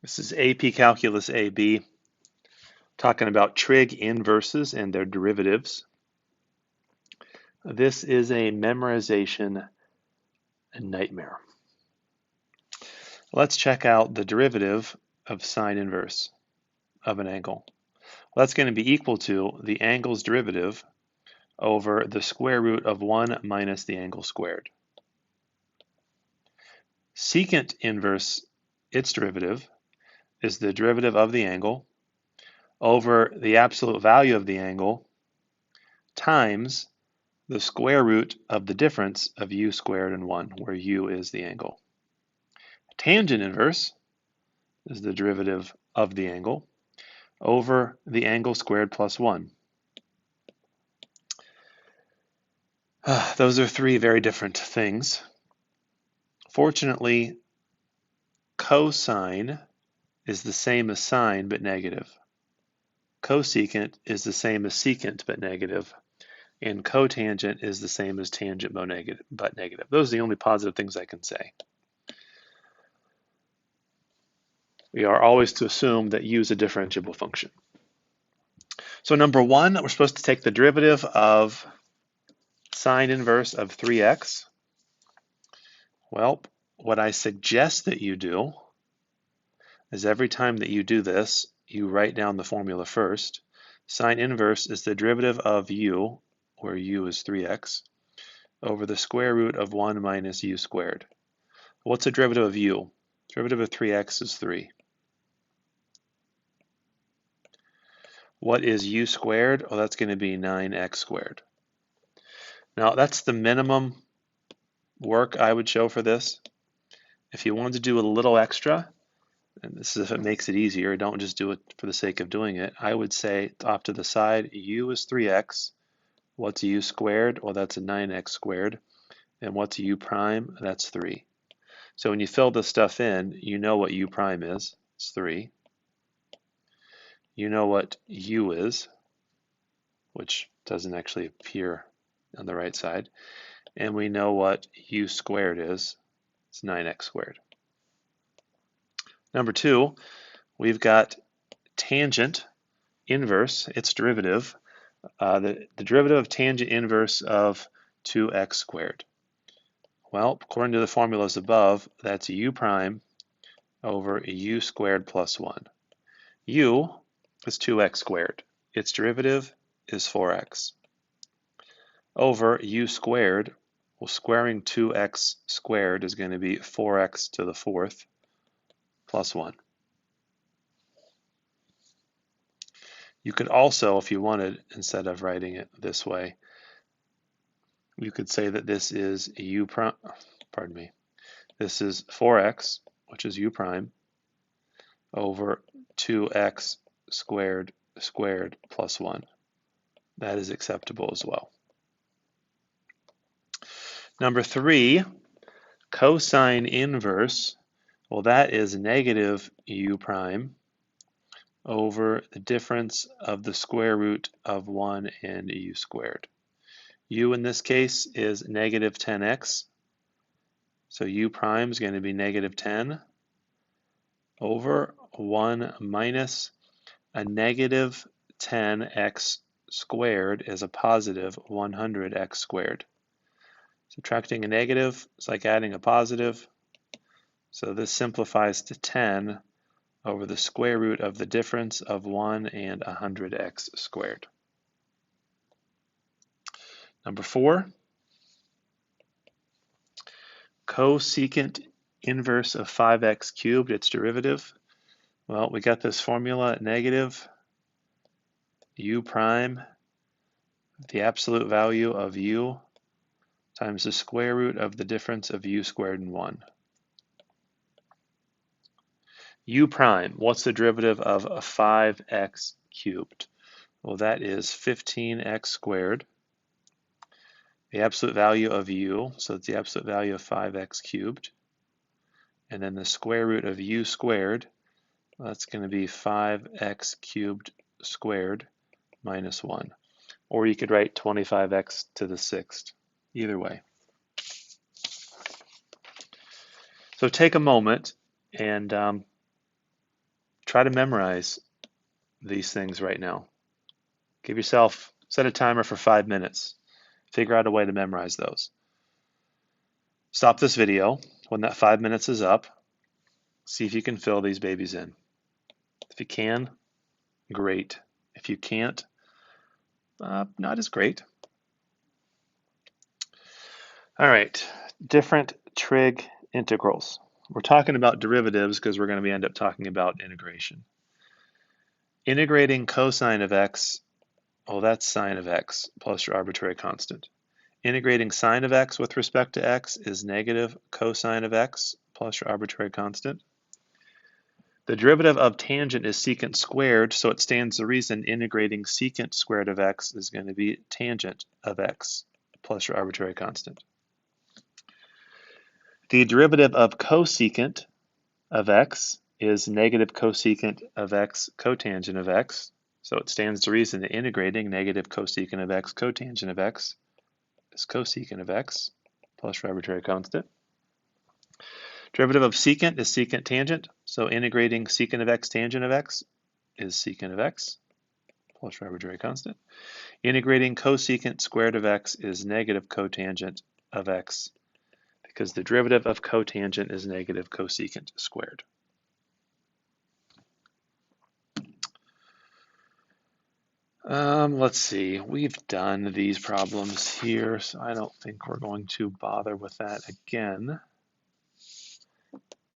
This is AP Calculus AB, talking about trig inverses and their derivatives. This is a memorization nightmare. Let's check out the derivative of sine inverse of an angle. Well, that's going to be equal to the angle's derivative over the square root of 1 minus the angle squared. Secant inverse, its derivative, is the derivative of the angle over the absolute value of the angle times the square root of the difference of u squared and 1, where u is the angle. Tangent inverse is the derivative of the angle over the angle squared plus 1. Those are three very different things. Fortunately, cosine is the same as sine but negative. Cosecant is the same as secant but negative. And cotangent is the same as tangent but negative. Those are the only positive things I can say. We are always to assume that u is a differentiable function. So number one, we're supposed to take the derivative of sine inverse of 3x. Well, what I suggest that you do is every time that you do this, you write down the formula first. Sine inverse is the derivative of u, where u is 3x, over the square root of 1 minus u squared. What's the derivative of u? Derivative of 3x is 3. What is u squared? Well, that's going to be 9x squared. Now, that's the minimum work I would show for this. If you wanted to do a little extra, and this is if it makes it easier, don't just do it for the sake of doing it, I would say off to the side, u is 3x. What's u squared? Well, that's a 9x squared. And what's u prime? That's 3. So when you fill this stuff in, you know what u prime is. It's 3. You know what u is, which doesn't actually appear on the right side. And we know what u squared is. It's 9x squared. Number two, we've got tangent inverse, its derivative, the derivative of tangent inverse of 2x squared. Well, according to the formulas above, that's u prime over u squared plus 1. U is 2x squared. Its derivative is 4x. Over u squared, well, squaring 2x squared is going to be 4x to the fourth plus 1. You could also, if you wanted, instead of writing it this way, you could say that this is u prime, pardon me, this is 4x, which is u prime, over 2x squared squared plus 1. That is acceptable as well. Number three, cosine inverse, well, that is negative u prime over the difference of the square root of 1 and u squared. U in this case is negative 10x, so u prime is going to be negative 10 over 1 minus a negative 10x squared is a positive 100x squared. Subtracting a negative is like adding a positive, so this simplifies to 10 over the square root of the difference of 1 and 100x squared. Number four, cosecant inverse of 5x cubed, its derivative. Well, we got this formula, negative u prime, the absolute value of u, times the square root of the difference of u squared and 1. U prime, what's the derivative of a 5x cubed? Well, that is 15x squared. The absolute value of u, so it's the absolute value of 5x cubed. And then the square root of u squared, well, that's going to be 5x cubed squared minus 1. Or you could write 25x to the sixth. Either way. So take a moment and try to memorize these things right now. Give yourself, set a timer for 5 minutes. Figure out a way to memorize those. Stop this video when that 5 minutes is up. See if you can fill these babies in. If you can, great. If you can't, not as great. All right, different trig integrals. We're talking about derivatives because we're going to end up talking about integration. Integrating cosine of x, oh, that's sine of x plus your arbitrary constant. Integrating sine of x with respect to x is negative cosine of x plus your arbitrary constant. The derivative of tangent is secant squared, so it stands to reason integrating secant squared of x is going to be tangent of x plus your arbitrary constant. The derivative of cosecant of x is negative cosecant of x cotangent of x, so it stands to reason that integrating negative cosecant of x cotangent of x is cosecant of x plus your arbitrary constant. Derivative of secant is secant tangent, so integrating secant of x tangent of x is secant of x plus your arbitrary constant. Integrating cosecant squared of x is negative cotangent of x because the derivative of cotangent is negative cosecant squared. Let's see, we've done these problems here, so I don't think we're going to bother with that again.